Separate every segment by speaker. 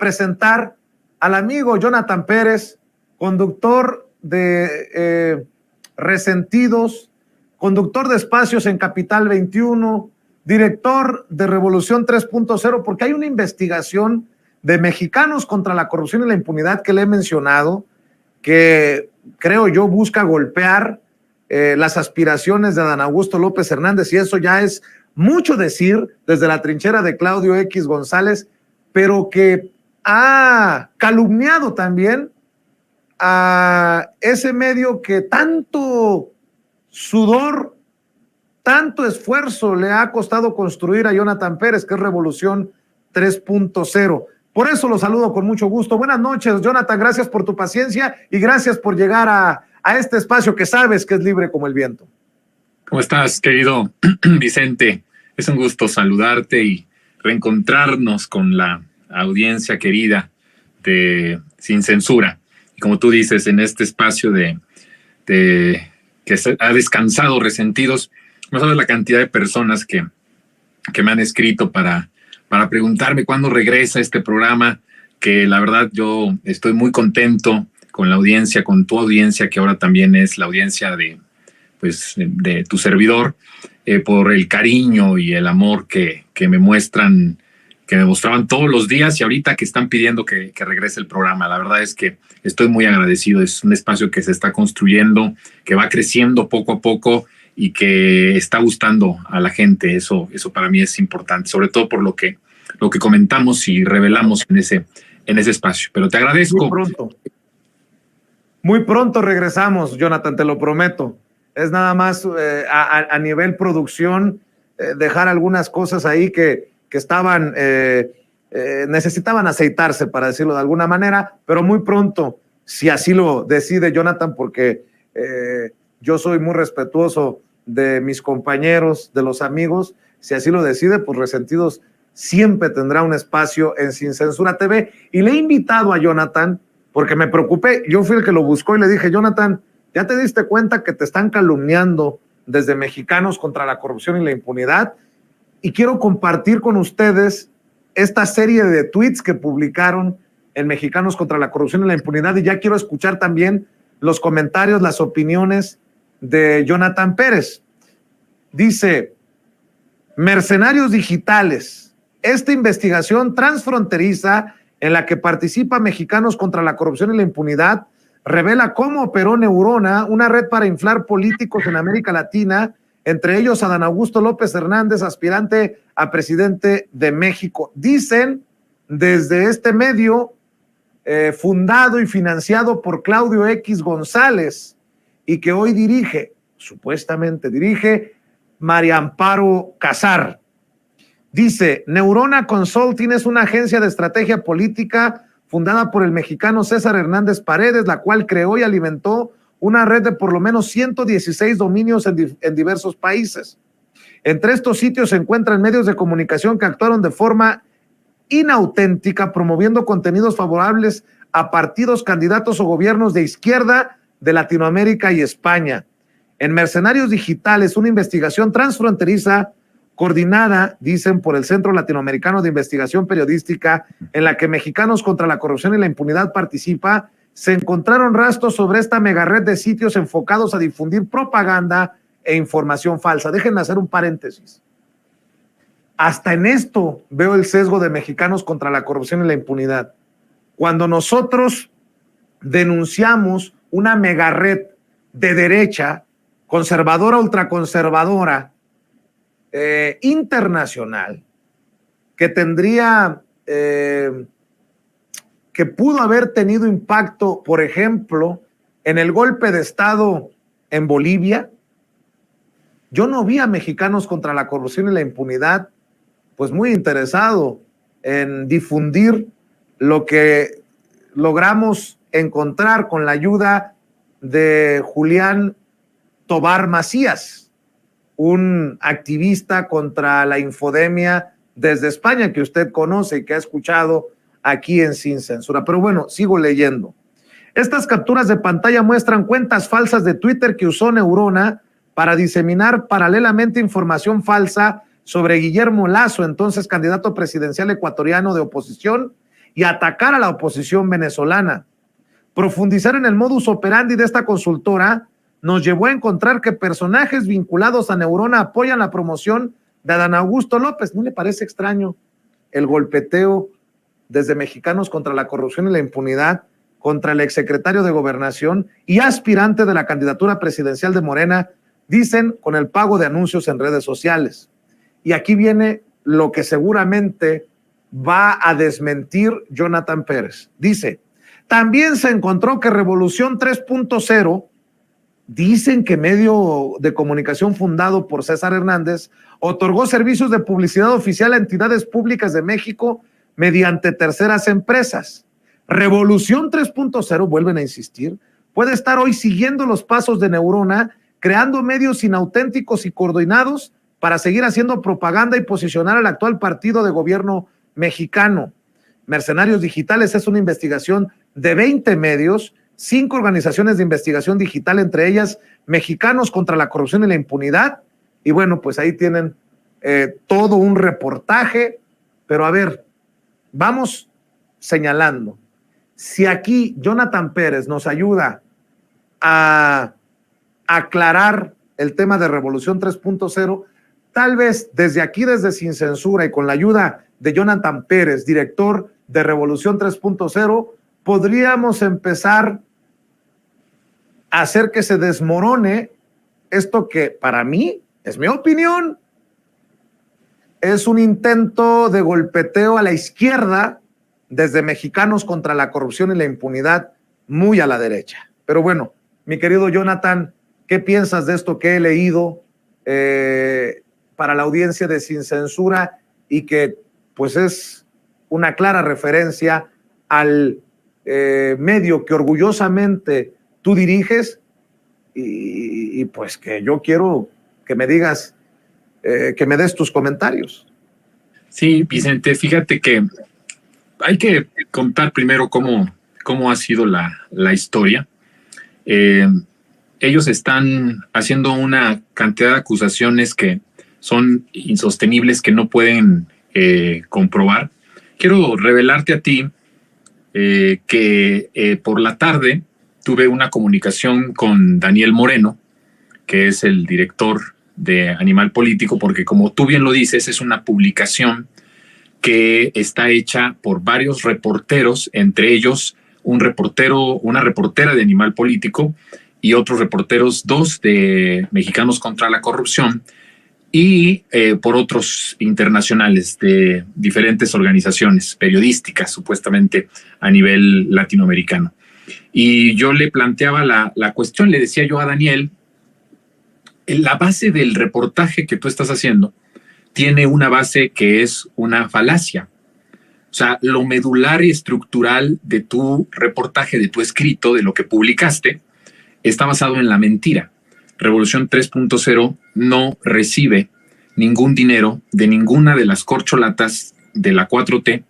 Speaker 1: presentar al amigo Jonathan Pérez, conductor de Resentidos, conductor de Espacios en Capital 21, director de Revolución 3.0, porque hay una investigación de Mexicanos contra la Corrupción y la Impunidad que le he mencionado, que creo yo busca golpear las aspiraciones de Adán Augusto López Hernández, y eso ya es mucho decir desde la trinchera de Claudio X González, pero que ha calumniado también a ese medio que tanto sudor, tanto esfuerzo le ha costado construir a Jonathan Pérez, que es Revolución 3.0. Por eso lo saludo con mucho gusto. Buenas noches, Jonathan, gracias por tu paciencia y gracias por llegar a este espacio que sabes que es libre como el viento.
Speaker 2: ¿Cómo estás, querido Vicente? Es un gusto saludarte y reencontrarnos con la audiencia querida de Sin Censura. Y como tú dices, en este espacio de que ha descansado Resentidos, no sabes la cantidad de personas que me han escrito para preguntarme cuándo regresa este programa, que la verdad yo estoy muy contento con la audiencia, con tu audiencia, que ahora también es la audiencia de tu servidor, por el cariño y el amor que me muestran, que me mostraban todos los días, y ahorita que están pidiendo que regrese el programa. La verdad es que estoy muy agradecido. Es un espacio que se está construyendo, que va creciendo poco a poco y que está gustando a la gente. Eso para mí es importante, sobre todo por lo que comentamos y revelamos en ese espacio. Pero te agradezco.
Speaker 1: Muy pronto regresamos, Jonathan, te lo prometo. Es nada más a nivel producción dejar algunas cosas ahí que estaban, necesitaban aceitarse, para decirlo de alguna manera, pero muy pronto, si así lo decide Jonathan, porque yo soy muy respetuoso de mis compañeros, de los amigos, si así lo decide, pues Resentidos siempre tendrá un espacio en Sin Censura TV. Y le he invitado a Jonathan, porque me preocupé, yo fui el que lo buscó y le dije, Jonathan, ¿ya te diste cuenta que te están calumniando desde Mexicanos contra la Corrupción y la Impunidad? Y quiero compartir con ustedes esta serie de tweets que publicaron en Mexicanos contra la Corrupción y la Impunidad, y ya quiero escuchar también los comentarios, las opiniones de Jonathan Pérez. Dice: Mercenarios Digitales, esta investigación transfronteriza en la que participa Mexicanos contra la Corrupción y la Impunidad revela cómo operó Neurona, una red para inflar políticos en América Latina, entre ellos Adán Augusto López Hernández, aspirante a presidente de México. Dicen desde este medio, fundado y financiado por Claudio X González, y que hoy supuestamente dirige María Amparo Casar. Dice: Neurona Consulting es una agencia de estrategia política fundada por el mexicano César Hernández Paredes, la cual creó y alimentó una red de por lo menos 116 dominios en diversos países. Entre estos sitios se encuentran medios de comunicación que actuaron de forma inauténtica, promoviendo contenidos favorables a partidos, candidatos o gobiernos de izquierda de Latinoamérica y España. En Mercenarios Digitales, una investigación transfronteriza coordinada, dicen, por el Centro Latinoamericano de Investigación Periodística, en la que Mexicanos contra la Corrupción y la Impunidad participa, se encontraron rastros sobre esta megared de sitios enfocados a difundir propaganda e información falsa. Déjenme hacer un paréntesis. Hasta en esto veo el sesgo de Mexicanos contra la Corrupción y la Impunidad. Cuando nosotros denunciamos una megared de derecha, conservadora, ultraconservadora, internacional, que tendría, que pudo haber tenido impacto, por ejemplo, en el golpe de Estado en Bolivia, yo no vi a Mexicanos contra la Corrupción y la Impunidad pues muy interesado en difundir lo que logramos encontrar con la ayuda de Julián Tobar Macías, un activista contra la infodemia desde España, que usted conoce y que ha escuchado aquí en Sin Censura. Pero bueno, sigo leyendo. Estas capturas de pantalla muestran cuentas falsas de Twitter que usó Neurona para diseminar paralelamente información falsa sobre Guillermo Lasso, entonces candidato presidencial ecuatoriano de oposición, y atacar a la oposición venezolana. Profundizar en el modus operandi de esta consultora nos llevó a encontrar que personajes vinculados a Neurona apoyan la promoción de Adán Augusto López. ¿No le parece extraño el golpeteo desde Mexicanos contra la Corrupción y la Impunidad contra el exsecretario de Gobernación y aspirante de la candidatura presidencial de Morena, dicen, con el pago de anuncios en redes sociales? Y aquí viene lo que seguramente va a desmentir Jonathan Pérez. Dice, también se encontró que Revolución 3.0, dicen que medio de comunicación fundado por César Hernández, otorgó servicios de publicidad oficial a entidades públicas de México mediante terceras empresas. Revolución 3.0, vuelven a insistir, puede estar hoy siguiendo los pasos de Neurona, creando medios inauténticos y coordinados para seguir haciendo propaganda y posicionar al actual partido de gobierno mexicano. Mercenarios Digitales es una investigación de 20 medios, 5 organizaciones de investigación digital, entre ellas Mexicanos contra la Corrupción y la Impunidad. Y bueno, pues ahí tienen todo un reportaje. Pero a ver, vamos señalando. Si aquí Jonathan Pérez nos ayuda a aclarar el tema de Revolución 3.0, tal vez desde aquí, desde Sin Censura y con la ayuda de Jonathan Pérez, director de Revolución 3.0, podríamos empezar a hacer que se desmorone esto que para mí, es mi opinión, es un intento de golpeteo a la izquierda desde Mexicanos contra la Corrupción y la Impunidad, muy a la derecha. Pero bueno, mi querido Jonathan, ¿qué piensas de esto que he leído para la audiencia de Sin Censura y que pues es una clara referencia al medio que orgullosamente tú diriges y pues que yo quiero que me digas, que me des tus comentarios?
Speaker 2: Sí, Vicente, fíjate que hay que contar primero cómo ha sido la historia. Ellos están haciendo una cantidad de acusaciones que son insostenibles, que no pueden comprobar. Quiero revelarte a ti que por la tarde tuve una comunicación con Daniel Moreno, que es el director de Animal Político, porque como tú bien lo dices, es una publicación que está hecha por varios reporteros, entre ellos una reportera de Animal Político y otros reporteros, 2 de Mexicanos contra la Corrupción, y por otros internacionales de diferentes organizaciones periodísticas, supuestamente a nivel latinoamericano. Y yo le planteaba la cuestión, le decía yo a Daniel, la base del reportaje que tú estás haciendo tiene una base que es una falacia. O sea, lo medular y estructural de tu reportaje, de tu escrito, de lo que publicaste, está basado en la mentira. Revolución 3.0 no recibe ningún dinero de ninguna de las corcholatas de la 4T.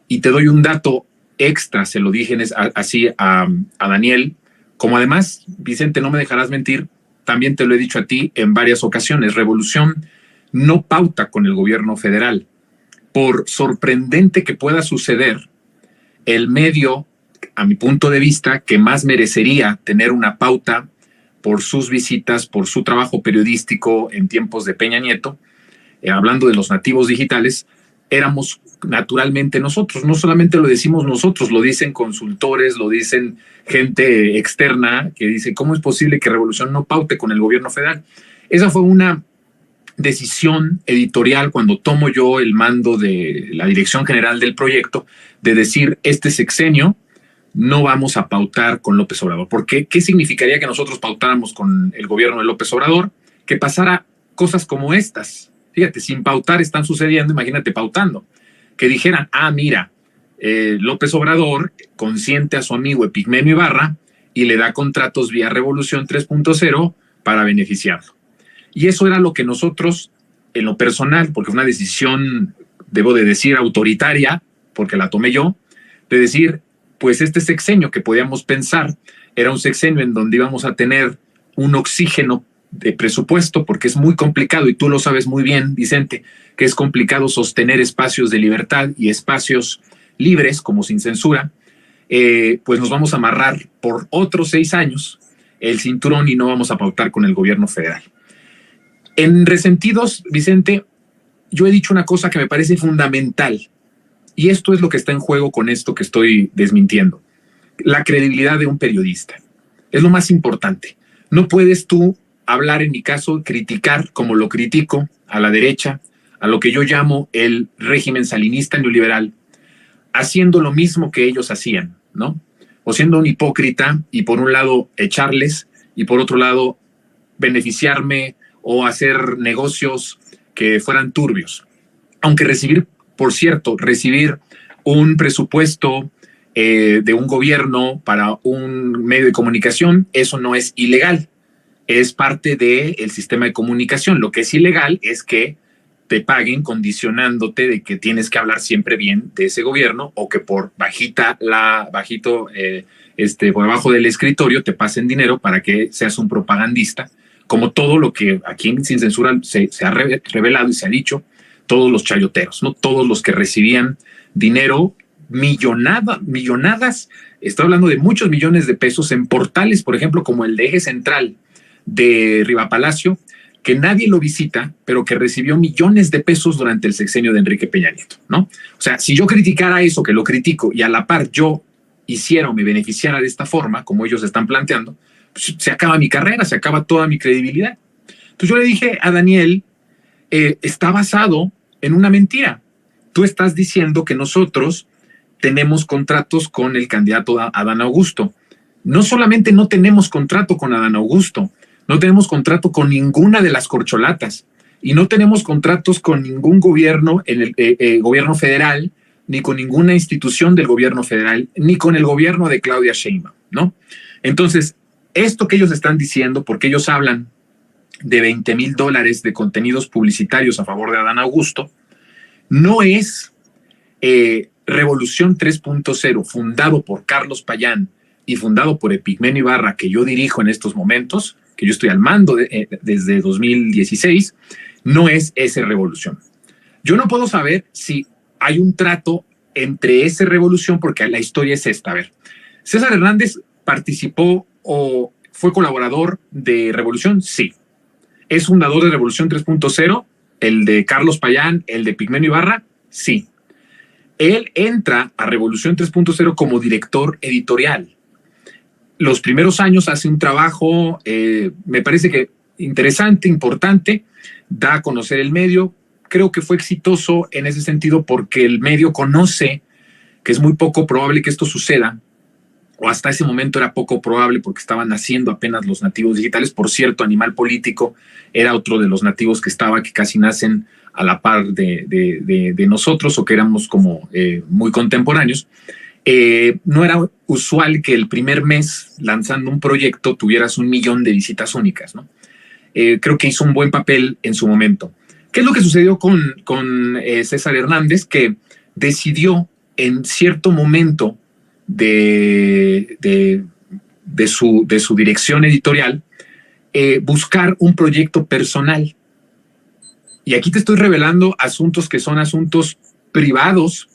Speaker 2: Y te doy un dato extra, se lo dije así a Daniel, como además, Vicente, no me dejarás mentir, también te lo he dicho a ti en varias ocasiones, Revolución no pauta con el gobierno federal. Por sorprendente que pueda suceder, el medio, a mi punto de vista, que más merecería tener una pauta por sus visitas, por su trabajo periodístico en tiempos de Peña Nieto, hablando de los nativos digitales, éramos naturalmente nosotros. No solamente lo decimos nosotros, lo dicen consultores, lo dicen gente externa que dice, ¿cómo es posible que Revolución no paute con el gobierno federal? Esa fue una decisión editorial cuando tomo yo el mando de la dirección general del proyecto, de decir, este sexenio no vamos a pautar con López Obrador. ¿Por qué? ¿Qué significaría que nosotros pautáramos con el gobierno de López Obrador? Que pasara cosas como estas. Fíjate, sin pautar están sucediendo, imagínate pautando. Que dijeran, mira, López Obrador consiente a su amigo Epigmenio Ibarra y le da contratos vía Revolución 3.0 para beneficiarlo. Y eso era lo que nosotros, en lo personal, porque fue una decisión, debo de decir, autoritaria, porque la tomé yo, de decir, pues este sexenio que podíamos pensar era un sexenio en donde íbamos a tener un oxígeno de presupuesto, porque es muy complicado, y tú lo sabes muy bien, Vicente, que es complicado sostener espacios de libertad y espacios libres como Sin Censura, pues nos vamos a amarrar por otros 6 años el cinturón y no vamos a pautar con el gobierno federal. En Resentidos, Vicente, yo he dicho una cosa que me parece fundamental, y esto es lo que está en juego con esto que estoy desmintiendo. La credibilidad de un periodista es lo más importante. No puedes tú hablar, en mi caso, criticar como lo critico a la derecha, a lo que yo llamo el régimen salinista neoliberal, haciendo lo mismo que ellos hacían, ¿no? O siendo un hipócrita y por un lado echarles y por otro lado beneficiarme o hacer negocios que fueran turbios. Aunque recibir, por cierto, recibir un presupuesto de un gobierno para un medio de comunicación, eso no es ilegal, es parte del sistema de comunicación. Lo que es ilegal es que te paguen condicionándote de que tienes que hablar siempre bien de ese gobierno o que por por abajo del escritorio te pasen dinero para que seas un propagandista, como todo lo que aquí en Sin Censura se ha revelado y se ha dicho, todos los chayoteros, ¿no? Todos los que recibían dinero, millonadas, estoy hablando de muchos millones de pesos en portales, por ejemplo, como el de Eje Central de Rivapalacio, que nadie lo visita, pero que recibió millones de pesos durante el sexenio de Enrique Peña Nieto, ¿no? O sea, si yo criticara eso, que lo critico, y a la par yo hiciera o me beneficiara de esta forma, como ellos están planteando, pues se acaba mi carrera, se acaba toda mi credibilidad. Entonces yo le dije a Daniel, está basado en una mentira. Tú estás diciendo que nosotros tenemos contratos con el candidato Adán Augusto. No solamente no tenemos contrato con Adán Augusto, no tenemos contrato con ninguna de las corcholatas y no tenemos contratos con ningún gobierno, en el gobierno federal, ni con ninguna institución del gobierno federal, ni con el gobierno de Claudia Sheinbaum, ¿no? Entonces, esto que ellos están diciendo, porque ellos hablan de $20,000 de contenidos publicitarios a favor de Adán Augusto, no es Revolución 3.0, fundado por Carlos Payán y fundado por Epigmenio Ibarra, que yo dirijo en estos momentos, que yo estoy al mando desde 2016, no es esa revolución. Yo no puedo saber si hay un trato entre esa revolución, porque la historia es esta. A ver, César Hernández participó o fue colaborador de Revolución, sí. ¿Es fundador de Revolución 3.0? ¿El de Carlos Payán, el de Epigmenio Ibarra? Sí. Él entra a Revolución 3.0 como director editorial. Los primeros años hace un trabajo, me parece que interesante, importante, da a conocer el medio. Creo que fue exitoso en ese sentido porque el medio conoce que es muy poco probable que esto suceda, o hasta ese momento era poco probable porque estaban naciendo apenas los nativos digitales. Por cierto, Animal Político era otro de los nativos que casi nacen a la par de nosotros, o que éramos como muy contemporáneos. No era usual que el primer mes lanzando un proyecto tuvieras 1 millón de visitas únicas, ¿no? Creo que hizo un buen papel en su momento. ¿Qué es lo que sucedió con César Hernández? Que decidió en cierto momento de su dirección editorial buscar un proyecto personal. Y aquí te estoy revelando asuntos que son asuntos privados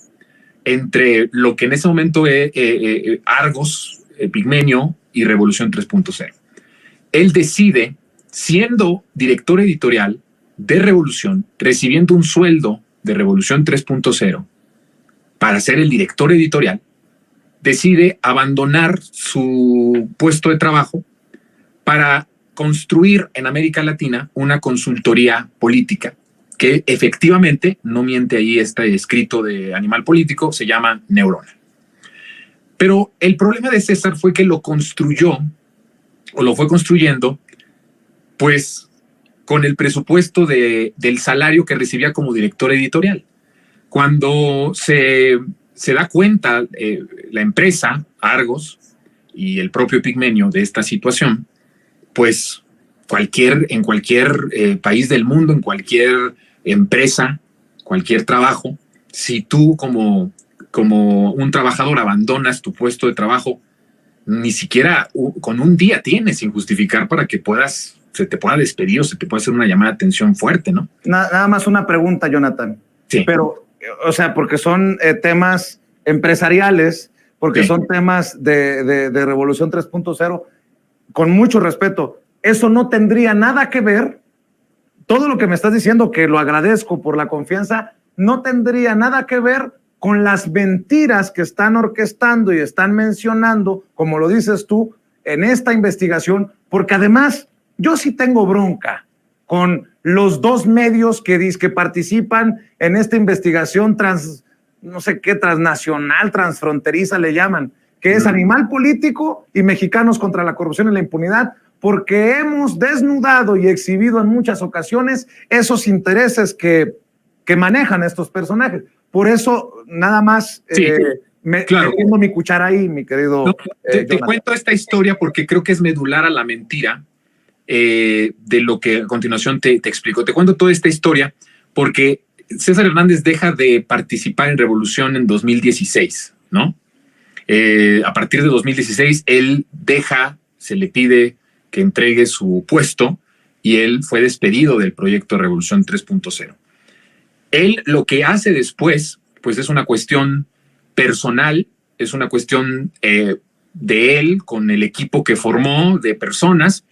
Speaker 2: entre lo que en ese momento Argos, Epigmenio y Revolución 3.0. Él decide, siendo director editorial de Revolución, recibiendo un sueldo de Revolución 3.0 para ser el director editorial, decide abandonar su puesto de trabajo para construir en América Latina una consultoría política que efectivamente, no miente ahí este escrito de Animal Político, se llama Neurona. Pero el problema de César fue que lo construyó, o lo fue construyendo, pues con el presupuesto del salario que recibía como director editorial. Cuando se da cuenta la empresa, Argos, y el propio Epigmenio de esta situación, pues en cualquier país del mundo, en cualquier empresa, cualquier trabajo, si tú como un trabajador abandonas tu puesto de trabajo, ni siquiera con un día tienes sin justificar para que se te pueda despedir o se te pueda hacer una llamada de atención fuerte, ¿no?
Speaker 1: Nada más una pregunta, Jonathan.
Speaker 2: Sí.
Speaker 1: Pero, o sea, porque son temas empresariales, porque
Speaker 2: sí,
Speaker 1: son temas de Revolución 3.0, con mucho respeto, eso no tendría nada que ver, todo lo que me estás diciendo, que lo agradezco por la confianza, no tendría nada que ver con las mentiras que están orquestando y están mencionando, como lo dices tú, en esta investigación, porque además yo sí tengo bronca con los dos medios que participan en esta investigación no sé qué, transnacional, transfronteriza le llaman, que es Animal Político y Mexicanos contra la Corrupción y la Impunidad, porque hemos desnudado y exhibido en muchas ocasiones esos intereses que manejan estos personajes. Por eso, nada más,
Speaker 2: sí, claro.
Speaker 1: metiendo mi cuchara ahí, mi querido.
Speaker 2: No, te cuento esta historia porque creo que es medular a la mentira de lo que a continuación te explico. Te cuento toda esta historia porque César Hernández deja de participar en Revolución en 2016, ¿no? A partir de 2016, él se le pide que entregue su puesto y él fue despedido del proyecto Revolución 3.0. Él lo que hace después, pues es una cuestión personal, es una cuestión de él con el equipo que formó de personas,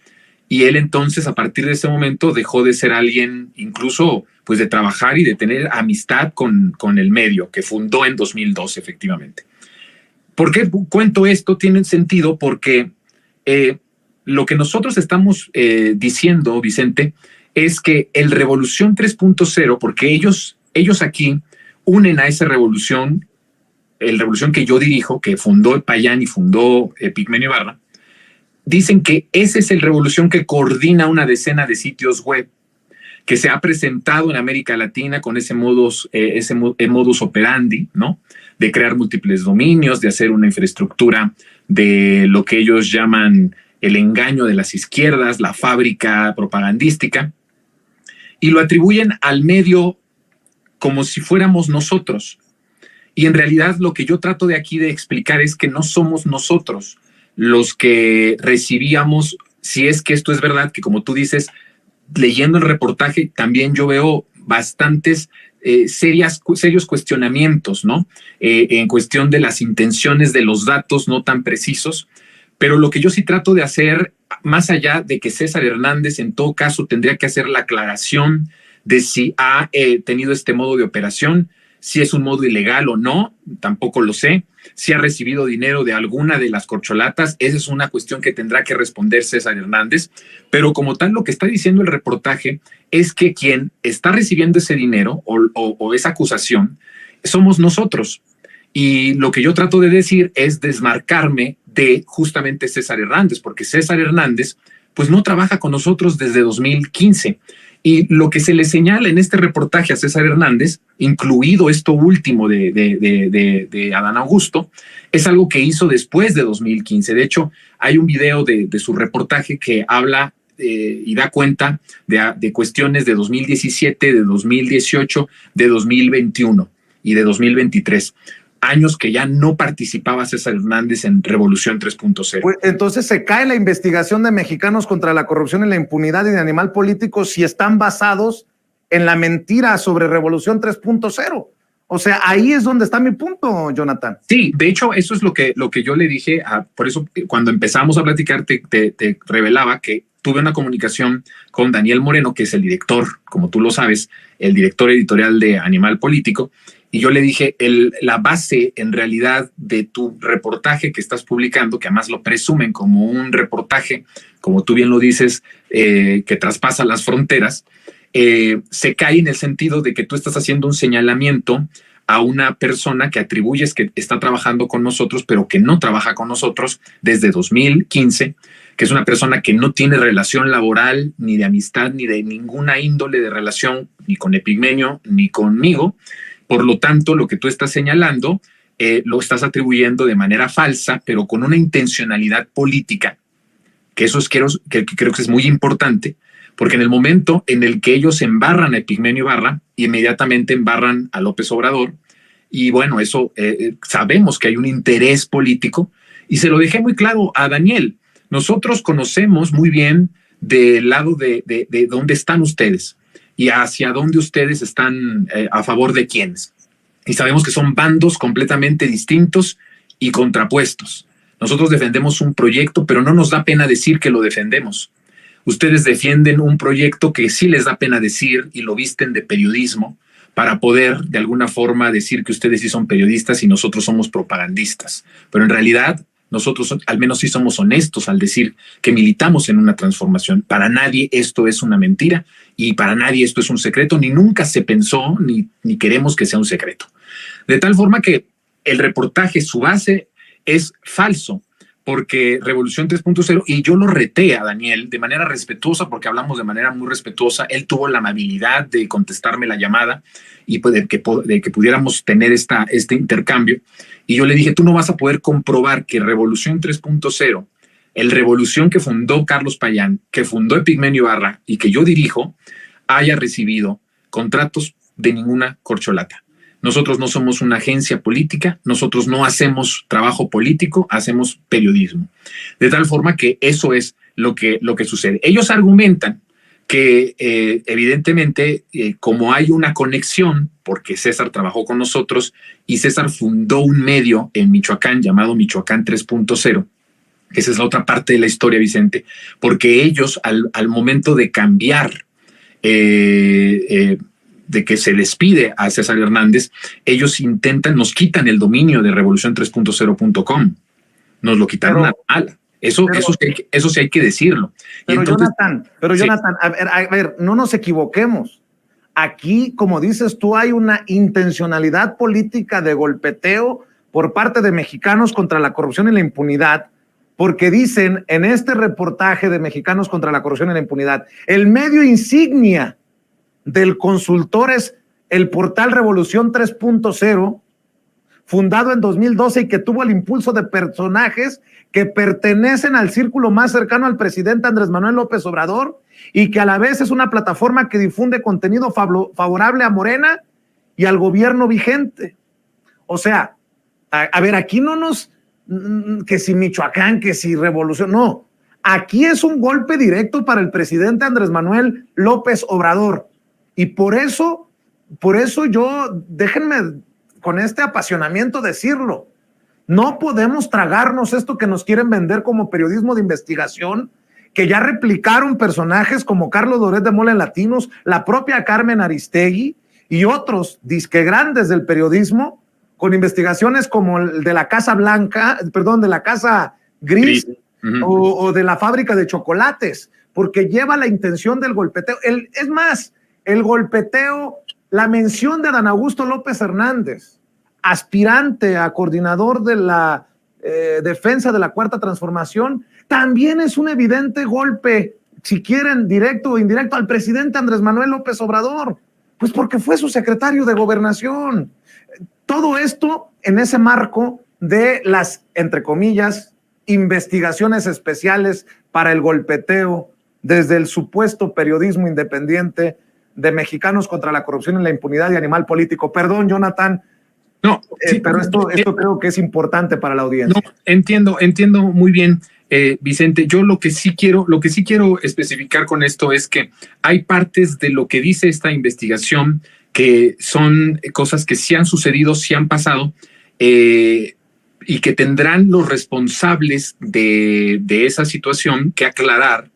Speaker 2: y él entonces a partir de ese momento dejó de ser alguien incluso pues de trabajar y de tener amistad con el medio que fundó en 2012 efectivamente. ¿Por qué cuento esto? Tiene sentido porque lo que nosotros estamos diciendo, Vicente, es que el Revolución 3.0, porque ellos aquí unen a esa revolución, el revolución que yo dirijo, que fundó Payán y fundó Epigmenio Ibarra, dicen que ese es el revolución que coordina una decena de sitios web, que se ha presentado en América Latina con ese modus operandi, ¿no? De crear múltiples dominios, de hacer una infraestructura de lo que ellos llaman el engaño de las izquierdas, la fábrica propagandística, y lo atribuyen al medio como si fuéramos nosotros. Y en realidad lo que yo trato de aquí de explicar es que no somos nosotros los que recibíamos, si es que esto es verdad, que como tú dices, leyendo el reportaje también yo veo bastantes serios cuestionamientos, ¿no? En cuestión de las intenciones de los datos no tan precisos, pero lo que yo sí trato de hacer, más allá de que César Hernández en todo caso tendría que hacer la aclaración de si ha tenido este modo de operación, si es un modo ilegal o no, tampoco lo sé. Si ha recibido dinero de alguna de las corcholatas, esa es una cuestión que tendrá que responder César Hernández. Pero como tal, lo que está diciendo el reportaje es que quien está recibiendo ese dinero o esa acusación somos nosotros. Y lo que yo trato de decir es desmarcarme de justamente César Hernández, porque César Hernández pues no trabaja con nosotros desde 2015. Y lo que se le señala en este reportaje a César Hernández, incluido esto último de Adán Augusto, es algo que hizo después de 2015. De hecho, hay un video de su reportaje que habla y da cuenta de cuestiones de 2017, de 2018, de 2021 y de 2023. Años que ya no participaba César Hernández en Revolución 3.0.
Speaker 1: Pues entonces se cae la investigación de Mexicanos contra la Corrupción y la Impunidad y de Animal Político si están basados en la mentira sobre Revolución 3.0. O sea, ahí es donde está mi punto, Jonathan.
Speaker 2: Sí, de hecho, eso es lo que yo le dije. Por eso, cuando empezamos a platicar, te revelaba que tuve una comunicación con Daniel Moreno, que es el director, como tú lo sabes, el director editorial de Animal Político. Y yo le dije, la base en realidad de tu reportaje que estás publicando, que además lo presumen como un reportaje, como tú bien lo dices, que traspasa las fronteras, se cae en el sentido de que tú estás haciendo un señalamiento a una persona que atribuyes que está trabajando con nosotros, pero que no trabaja con nosotros desde 2015, que es una persona que no tiene relación laboral, ni de amistad, ni de ninguna índole de relación, ni con Epigmenio, ni conmigo. Por lo tanto, lo que tú estás señalando lo estás atribuyendo de manera falsa, pero con una intencionalidad política, que eso creo que es muy importante, porque en el momento en el que ellos embarran a Epigmenio Ibarra, inmediatamente embarran a López Obrador, y bueno, eso sabemos que hay un interés político, y se lo dejé muy claro a Daniel. Nosotros conocemos muy bien del lado de dónde están ustedes y hacia dónde ustedes están a favor de quiénes. y sabemos que son bandos completamente distintos y contrapuestos. Nosotros defendemos un proyecto, pero no nos da pena decir que lo defendemos. Ustedes defienden un proyecto que sí les da pena decir y lo visten de periodismo para poder de alguna forma decir que ustedes sí son periodistas y nosotros somos propagandistas. Pero en realidad nosotros al menos sí somos honestos al decir que militamos en una transformación. Para nadie esto es una mentira y para nadie esto es un secreto, ni nunca se pensó ni queremos que sea un secreto. De tal forma que el reportaje, su base es falso, porque Revolución 3.0, y yo lo reté a Daniel de manera respetuosa, porque hablamos de manera muy respetuosa, él tuvo la amabilidad de contestarme la llamada y de que pudiéramos tener este intercambio, y yo le dije, tú no vas a poder comprobar que Revolución 3.0, el Revolución que fundó Carlos Payán, que fundó Epigmenio Ibarra y que yo dirijo, haya recibido contratos de ninguna corcholata. Nosotros no somos una agencia política, nosotros no hacemos trabajo político, hacemos periodismo. De tal forma que eso es lo que sucede. Ellos argumentan que evidentemente como hay una conexión, porque César trabajó con nosotros y César fundó un medio en Michoacán llamado Michoacán 3.0, esa es la otra parte de la historia, Vicente, porque ellos al momento de cambiar de que se despide a César Hernández, ellos nos quitan el dominio de revolucion3.0.com. Nos lo quitaron a la mala. Eso sí hay que decirlo.
Speaker 1: Pero entonces, Jonathan, a ver, no nos equivoquemos. Aquí, como dices tú, hay una intencionalidad política de golpeteo por parte de Mexicanos contra la corrupción y la impunidad, porque dicen en este reportaje de Mexicanos contra la corrupción y la impunidad, el medio insignia del consultor es el portal Revolución 3.0, fundado en 2012 y que tuvo el impulso de personajes que pertenecen al círculo más cercano al presidente Andrés Manuel López Obrador y que a la vez es una plataforma que difunde contenido favorable a Morena y al gobierno vigente. O sea, a ver, aquí no que si Michoacán, que si Revolución, no. Aquí es un golpe directo para el presidente Andrés Manuel López Obrador. Y por eso yo, déjenme con este apasionamiento decirlo, no podemos tragarnos esto que nos quieren vender como periodismo de investigación, que ya replicaron personajes como Carlos Loret de Mola en Latinos, la propia Carmen Aristegui y otros disque grandes del periodismo, con investigaciones como el de la Casa Blanca, perdón, de la Casa Gris. O de la fábrica de chocolates, porque lleva la intención del golpeteo. Es más, el golpeteo, la mención de Adán Augusto López Hernández, aspirante a coordinador de la defensa de la Cuarta Transformación, también es un evidente golpe, si quieren, directo o indirecto, al presidente Andrés Manuel López Obrador, pues porque fue su secretario de Gobernación. Todo esto en ese marco de las, entre comillas, investigaciones especiales para el golpeteo desde el supuesto periodismo independiente de Mexicanos contra la corrupción y la impunidad y animal político. Perdón, Jonathan.
Speaker 2: No, sí,
Speaker 1: pero esto creo que es importante para la audiencia.
Speaker 2: No, entiendo muy bien, Vicente. Yo lo que sí quiero especificar con esto es que hay partes de lo que dice esta investigación que son cosas que sí han sucedido, sí han pasado, y que tendrán los responsables de esa situación que aclarar.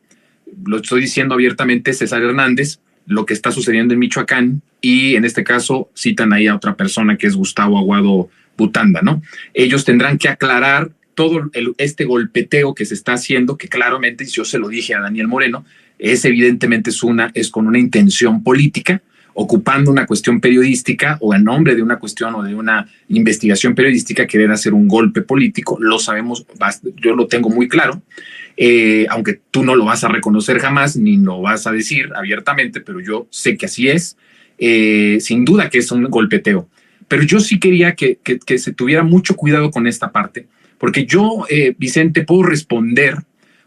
Speaker 2: Lo estoy diciendo abiertamente, César Hernández, lo que está sucediendo en Michoacán, y en este caso citan ahí a otra persona que es Gustavo Aguado Butanda, ¿no? Ellos tendrán que aclarar todo este golpeteo que se está haciendo, que claramente, yo se lo dije a Daniel Moreno, evidentemente es con una intención política, ocupando una cuestión periodística o en nombre de una cuestión o de una investigación periodística querer hacer un golpe político. Lo sabemos, yo lo tengo muy claro, aunque tú no lo vas a reconocer jamás ni lo vas a decir abiertamente, pero yo sé que así es, sin duda que es un golpeteo. Pero yo sí quería que se tuviera mucho cuidado con esta parte, porque yo, Vicente, puedo responder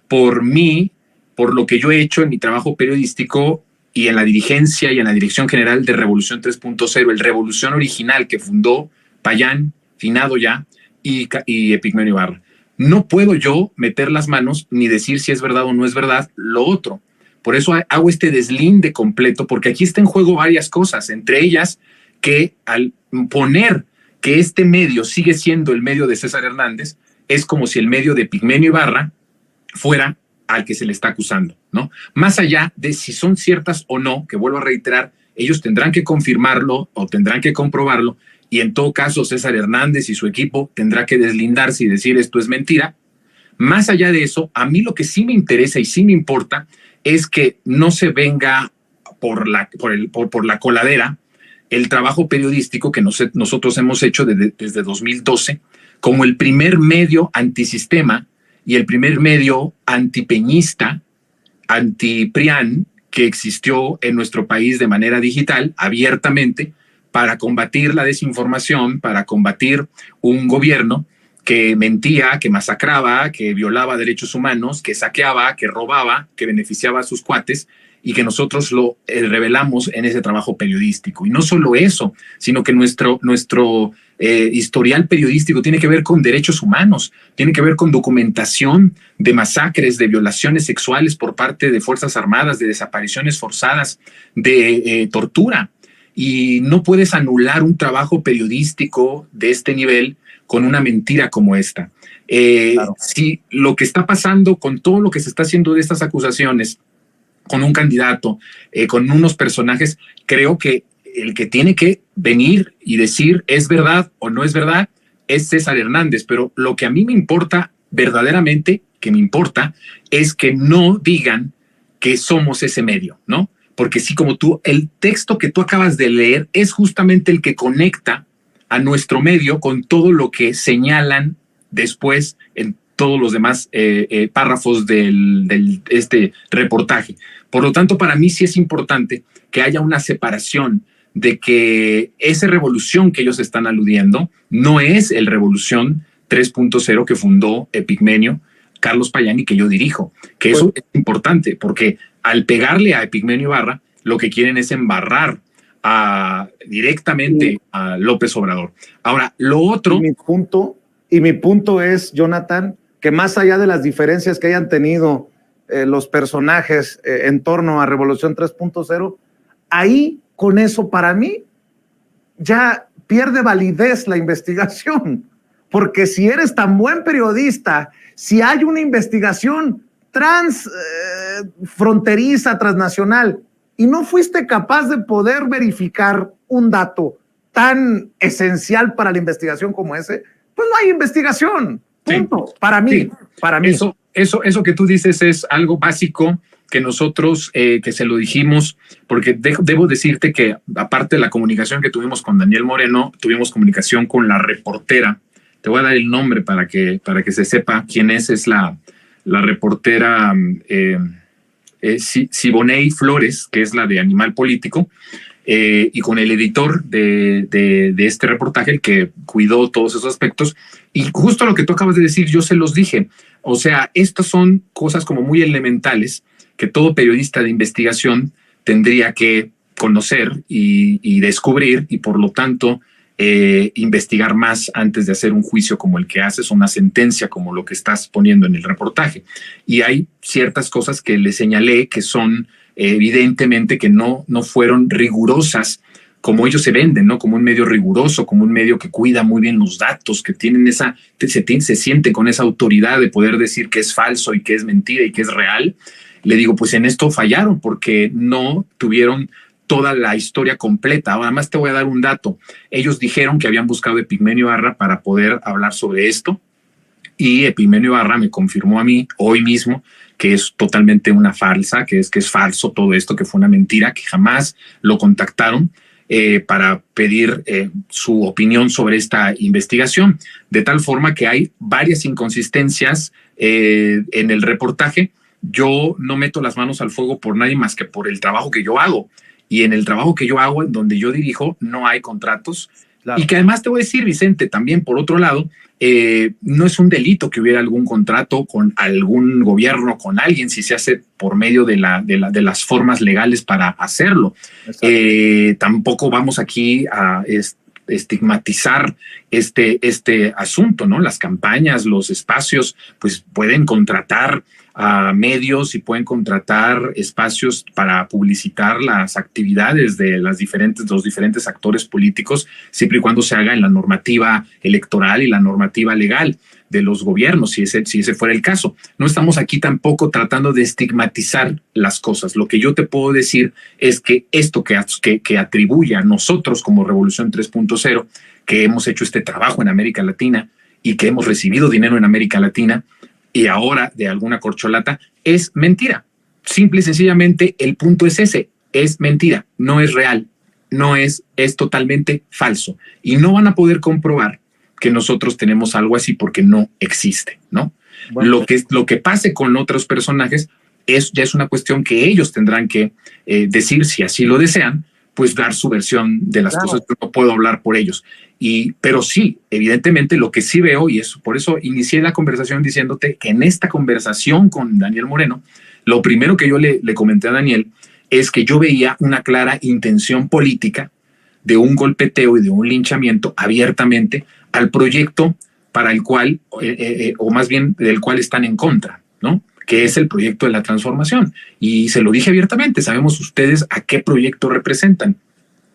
Speaker 2: por mí, por lo que yo he hecho en mi trabajo periodístico y en la dirigencia y en la dirección general de Revolución 3.0, el Revolución original que fundó Payán, finado ya, y Epigmenio Ibarra. No puedo yo meter las manos ni decir si es verdad o no es verdad lo otro. Por eso hago este deslinde completo, porque aquí está en juego varias cosas, entre ellas que al poner que este medio sigue siendo el medio de César Hernández, es como si el medio de Epigmenio Ibarra fuera al que se le está acusando, ¿no? Más allá de si son ciertas o no, que vuelvo a reiterar, ellos tendrán que confirmarlo o tendrán que comprobarlo, y en todo caso César Hernández y su equipo tendrá que deslindarse y decir esto es mentira. Más allá de eso, a mí lo que sí me interesa y sí me importa es que no se venga por la coladera el trabajo periodístico que nosotros hemos hecho desde 2012 como el primer medio antisistema y el primer medio antipeñista, antiprián que existió en nuestro país de manera digital, abiertamente, para combatir la desinformación, para combatir un gobierno que mentía, que masacraba, que violaba derechos humanos, que saqueaba, que robaba, que beneficiaba a sus cuates, y que nosotros lo revelamos en ese trabajo periodístico. Y no solo eso, sino que nuestro historial periodístico tiene que ver con derechos humanos, tiene que ver con documentación de masacres, de violaciones sexuales por parte de Fuerzas Armadas, de desapariciones forzadas, de tortura. Y no puedes anular un trabajo periodístico de este nivel con una mentira como esta. Claro. Si lo que está pasando con todo lo que se está haciendo de estas acusaciones, con un candidato, con unos personajes, creo que el que tiene que venir y decir es verdad o no es verdad es César Hernández, pero lo que a mí me importa verdaderamente, que me importa, es que no digan que somos ese medio, ¿no? Porque sí, como tú, el texto que tú acabas de leer es justamente el que conecta a nuestro medio con todo lo que señalan después en todos los demás párrafos de este reportaje. Por lo tanto, para mí sí es importante que haya una separación de que esa revolución que ellos están aludiendo no es el Revolución 3.0 que fundó Epigmenio Carlos Payán y que yo dirijo, que eso es importante porque al pegarle a Epigmenio Ibarra, lo que quieren es embarrar directamente a López Obrador. Ahora, lo otro...
Speaker 1: Y mi punto es, Jonathan, que más allá de las diferencias que hayan tenido los personajes en torno a Revolución 3.0, ahí con eso para mí ya pierde validez la investigación, porque si eres tan buen periodista, si hay una investigación fronteriza, transnacional, y no fuiste capaz de poder verificar un dato tan esencial para la investigación como ese, pues no hay investigación. Punto. Sí. Para mí, sí. Para mí.
Speaker 2: Eso que tú dices es algo básico que nosotros, que se lo dijimos, porque debo decirte que aparte de la comunicación que tuvimos con Daniel Moreno, tuvimos comunicación con la reportera. Te voy a dar el nombre para que se sepa quién es la reportera Siboney Flores, que es la de Animal Político, y con el editor de este reportaje, el que cuidó todos esos aspectos. Y justo lo que tú acabas de decir, yo se los dije. O sea, estas son cosas como muy elementales que todo periodista de investigación tendría que conocer y descubrir, y por lo tanto investigar más antes de hacer un juicio como el que haces, una sentencia como lo que estás poniendo en el reportaje. Y hay ciertas cosas que le señalé que son evidentemente que no fueron rigurosas como ellos se venden, ¿no? Como un medio riguroso, como un medio que cuida muy bien los datos, que tienen se siente con esa autoridad de poder decir que es falso y que es mentira y que es real. Le digo, pues en esto fallaron porque no tuvieron toda la historia completa. Ahora más te voy a dar un dato. Ellos dijeron que habían buscado a Epigmenio Ibarra para poder hablar sobre esto, y Epigmenio Ibarra me confirmó a mí hoy mismo que es totalmente una farsa, que es falso todo esto, que fue una mentira, que jamás lo contactaron para pedir su opinión sobre esta investigación, de tal forma que hay varias inconsistencias en el reportaje. Yo no meto las manos al fuego por nadie más que por el trabajo que yo hago, y en el trabajo que yo hago, en donde yo dirijo, no hay contratos. Claro. Y que además te voy a decir, Vicente, también por otro lado, no es un delito que hubiera algún contrato con algún gobierno, con alguien, si se hace por medio de las formas legales para hacerlo. Tampoco vamos aquí a estigmatizar este asunto, ¿no? Las campañas, los espacios, pues pueden contratar a medios y pueden contratar espacios para publicitar las actividades de los diferentes actores políticos, siempre y cuando se haga en la normativa electoral y la normativa legal de los gobiernos, si ese fuera el caso. No estamos aquí tampoco tratando de estigmatizar las cosas. Lo que yo te puedo decir es que esto que atribuye a nosotros como Revolución 3.0, que hemos hecho este trabajo en América Latina y que hemos recibido dinero en América Latina, y ahora de alguna corcholata, es mentira. Simple y sencillamente el punto es ese, es mentira, no es real, es totalmente falso. Y no van a poder comprobar que nosotros tenemos algo así porque no existe, ¿no? Bueno. Lo que pase con otros personajes ya es una cuestión que ellos tendrán que decir, si así lo desean, pues dar su versión de las cosas. Yo no puedo hablar por ellos. Pero sí, evidentemente lo que sí veo, y por eso inicié la conversación diciéndote que en esta conversación con Daniel Moreno, lo primero que yo le comenté a Daniel es que yo veía una clara intención política de un golpeteo y de un linchamiento abiertamente al proyecto para el cual, o más bien del cual están en contra, ¿no? Que es el proyecto de la transformación. Y se lo dije abiertamente, sabemos ustedes a qué proyecto representan,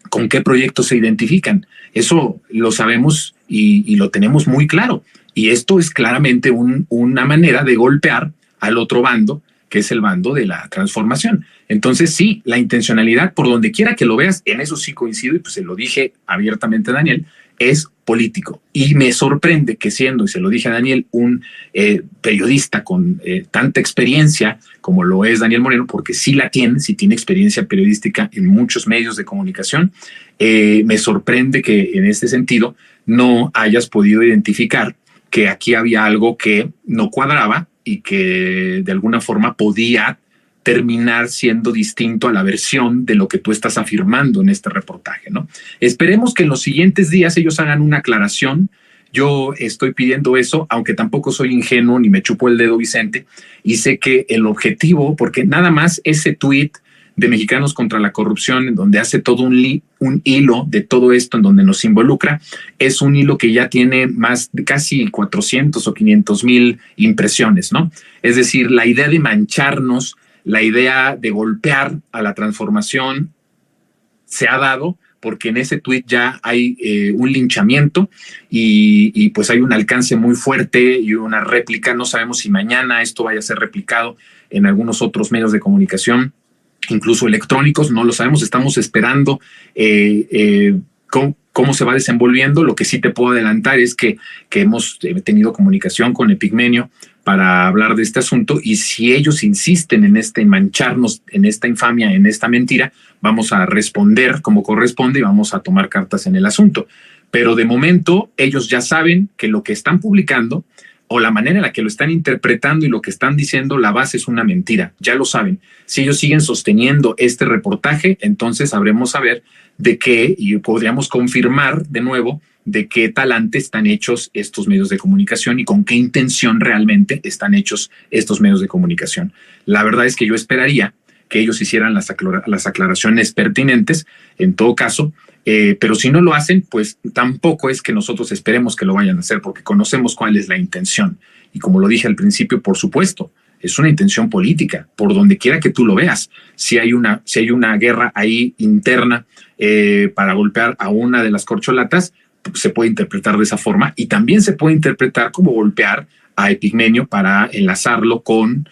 Speaker 2: con qué proyecto se identifican. Eso lo sabemos y lo tenemos muy claro. Y esto es claramente una manera de golpear al otro bando, que es el bando de la transformación. Entonces sí, la intencionalidad, por donde quiera que lo veas, en eso sí coincido, y pues se lo dije abiertamente a Daniel, es político. Y me sorprende que siendo, y se lo dije a Daniel, un periodista con tanta experiencia como lo es Daniel Moreno, porque sí tiene experiencia periodística en muchos medios de comunicación, me sorprende que en este sentido no hayas podido identificar que aquí había algo que no cuadraba y que de alguna forma podía terminar siendo distinto a la versión de lo que tú estás afirmando en este reportaje, ¿no? Esperemos que en los siguientes días ellos hagan una aclaración. Yo estoy pidiendo eso, aunque tampoco soy ingenuo ni me chupo el dedo, Vicente, y sé que el objetivo, porque nada más ese tuit de Mexicanos contra la Corrupción, en donde hace todo un hilo de todo esto, en donde nos involucra, es un hilo que ya tiene más de casi 400 o 500,000 impresiones, ¿no? Es decir, la idea de mancharnos, la idea de golpear a la transformación se ha dado porque en ese tuit ya hay un linchamiento y pues hay un alcance muy fuerte y una réplica. No sabemos si mañana esto vaya a ser replicado en algunos otros medios de comunicación, incluso electrónicos, no lo sabemos. Estamos esperando cómo se va desenvolviendo. Lo que sí te puedo adelantar es que hemos tenido comunicación con Epigmenio para hablar de este asunto, y si ellos insisten en mancharnos, en esta infamia, en esta mentira, vamos a responder como corresponde y vamos a tomar cartas en el asunto. Pero de momento ellos ya saben que lo que están publicando o la manera en la que lo están interpretando y lo que están diciendo, la base es una mentira, ya lo saben. Si ellos siguen sosteniendo este reportaje, entonces sabremos saber de qué, y podríamos confirmar de nuevo de qué talante están hechos estos medios de comunicación y con qué intención realmente están hechos estos medios de comunicación. La verdad es que yo esperaría que ellos hicieran las aclaraciones pertinentes, en todo caso, pero si no lo hacen, pues tampoco es que nosotros esperemos que lo vayan a hacer, porque conocemos cuál es la intención. Y como lo dije al principio, por supuesto, es una intención política, por donde quiera que tú lo veas. Si hay una guerra ahí interna para golpear a una de las corcholatas, se puede interpretar de esa forma, y también se puede interpretar como golpear a Epigmenio para enlazarlo con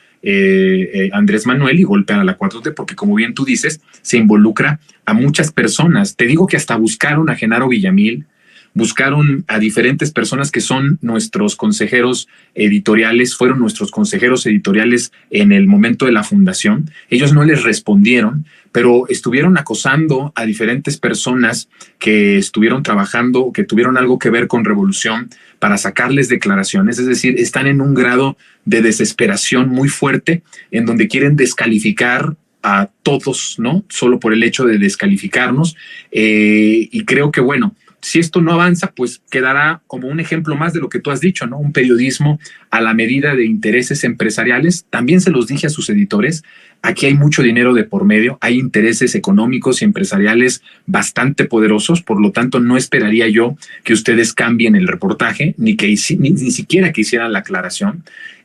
Speaker 2: Andrés Manuel y golpear a la 4T, porque como bien tú dices, se involucra a muchas personas. Te digo que hasta buscaron a Genaro Villamil, buscaron a diferentes personas que son nuestros consejeros editoriales, fueron nuestros consejeros editoriales en el momento de la fundación. Ellos no les respondieron, pero estuvieron acosando a diferentes personas que estuvieron trabajando, que tuvieron algo que ver con Revolución, para sacarles declaraciones. Es decir, están en un grado de desesperación muy fuerte, en donde quieren descalificar a todos, ¿no? Solo por el hecho de descalificarnos. Y creo que, bueno, si esto no avanza, pues quedará como un ejemplo más de lo que tú has dicho, ¿no? Un periodismo a la medida de intereses empresariales. También se los dije a sus editores, aquí hay mucho dinero de por medio, hay intereses económicos y empresariales bastante poderosos, por lo tanto no esperaría yo que ustedes cambien el reportaje, ni siquiera que hicieran la aclaración.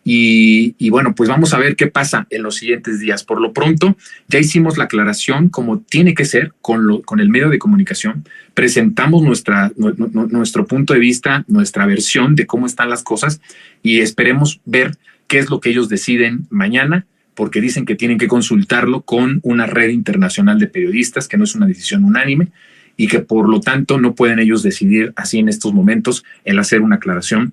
Speaker 2: y bueno, pues vamos a ver qué pasa en los siguientes días. Por lo pronto, ya hicimos la aclaración como tiene que ser con el medio de comunicación. Presentamos nuestro punto de vista, nuestra versión de cómo están las cosas y esperemos ver qué es lo que ellos deciden mañana, porque dicen que tienen que consultarlo con una red internacional de periodistas, que no es una decisión unánime y que por lo tanto no pueden ellos decidir así en estos momentos el hacer una aclaración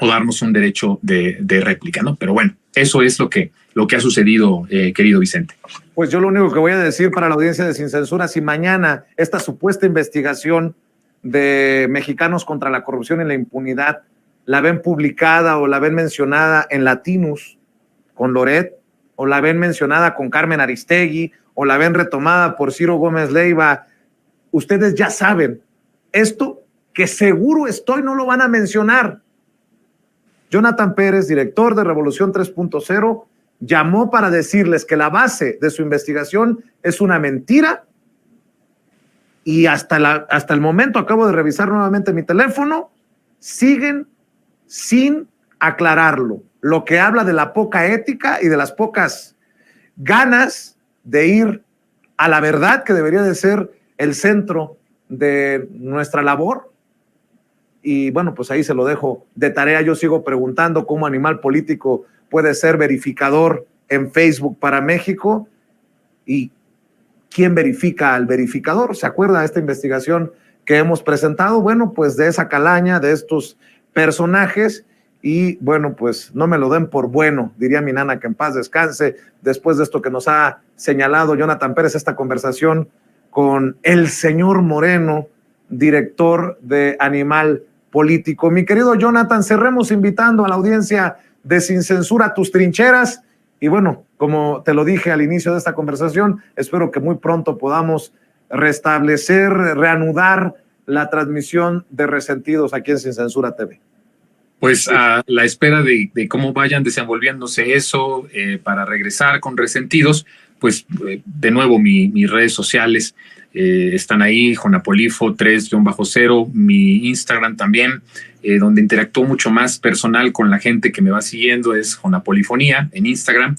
Speaker 2: o darnos un derecho de réplica, ¿no? Pero bueno, eso es lo que ha sucedido, querido Vicente.
Speaker 1: Pues yo lo único que voy a decir para la audiencia de Sin Censura, si mañana esta supuesta investigación de Mexicanos contra la Corrupción y la Impunidad la ven publicada o la ven mencionada en Latinus con Loret, o la ven mencionada con Carmen Aristegui, o la ven retomada por Ciro Gómez Leiva, ustedes ya saben, esto que seguro estoy no lo van a mencionar. Jonathan Pérez, director de Revolución 3.0, llamó para decirles que la base de su investigación es una mentira y hasta el momento, acabo de revisar nuevamente mi teléfono, siguen sin aclararlo, lo que habla de la poca ética y de las pocas ganas de ir a la verdad, que debería de ser el centro de nuestra labor. Y bueno, pues ahí se lo dejo de tarea. Yo sigo preguntando cómo Animal Político puede ser verificador en Facebook para México y quién verifica al verificador. ¿Se acuerda de esta investigación que hemos presentado? Bueno, pues de esa calaña, de estos personajes, y bueno, pues no me lo den por bueno, diría mi nana, que en paz descanse, después de esto que nos ha señalado Jonathan Pérez, esta conversación con el señor Moreno, director de Animal Político. Mi querido Jonathan, cerremos invitando a la audiencia de Sin Censura a tus trincheras y bueno, como te lo dije al inicio de esta conversación, espero que muy pronto podamos restablecer, reanudar la transmisión de Resentidos aquí en Sin Censura TV.
Speaker 2: Pues a la espera de cómo vayan desenvolviéndose eso para regresar con Resentidos, pues de nuevo mis redes sociales están ahí, Jonapolifo 3-0, mi Instagram también, donde interactúo mucho más personal con la gente que me va siguiendo, es Jonapolifonía en Instagram,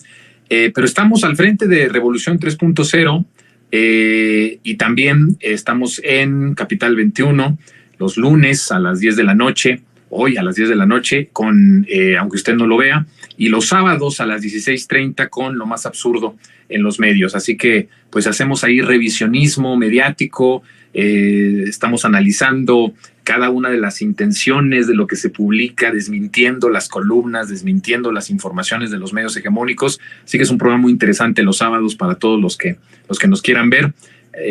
Speaker 2: pero estamos al frente de Revolución 3.0 y también estamos en Capital 21 los lunes a las 10 de la noche, hoy a las 10 de la noche, con aunque usted no lo vea, y los sábados a las 16:30 con Lo Más Absurdo en los medios. Así que pues hacemos ahí revisionismo mediático, estamos analizando cada una de las intenciones de lo que se publica, desmintiendo las columnas, desmintiendo las informaciones de los medios hegemónicos. Así que es un programa muy interesante los sábados para todos los que nos quieran ver.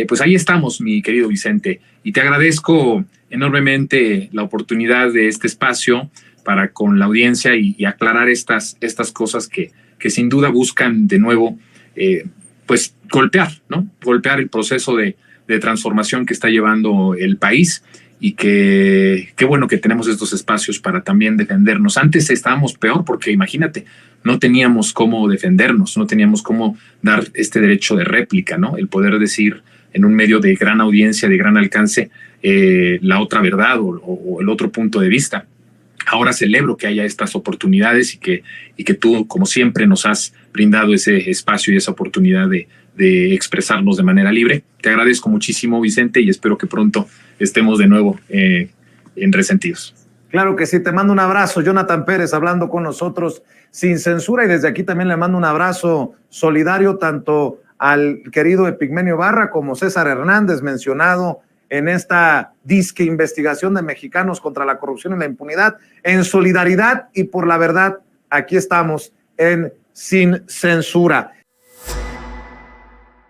Speaker 2: Pues ahí estamos, mi querido Vicente, y te agradezco enormemente la oportunidad de este espacio para con la audiencia y aclarar estas cosas que sin duda buscan de nuevo pues golpear el proceso de transformación que está llevando el país, y que qué bueno que tenemos estos espacios para también defendernos. Antes estábamos peor porque imagínate, no teníamos cómo defendernos, no teníamos cómo dar este derecho de réplica, ¿no? El poder decir en un medio de gran audiencia, de gran alcance, la otra verdad o el otro punto de vista. Ahora celebro que haya estas oportunidades y que tú, como siempre, nos has brindado ese espacio y esa oportunidad de expresarnos de manera libre. Te agradezco muchísimo, Vicente, y espero que pronto estemos de nuevo en Resentidos.
Speaker 1: Claro que sí, te mando un abrazo. Jonathan Pérez hablando con nosotros Sin Censura, y desde aquí también le mando un abrazo solidario tanto al querido Epigmenio Barra como César Hernández, mencionado en esta disque investigación de Mexicanos contra la Corrupción y la Impunidad. En solidaridad y por la verdad, aquí estamos en Sin Censura.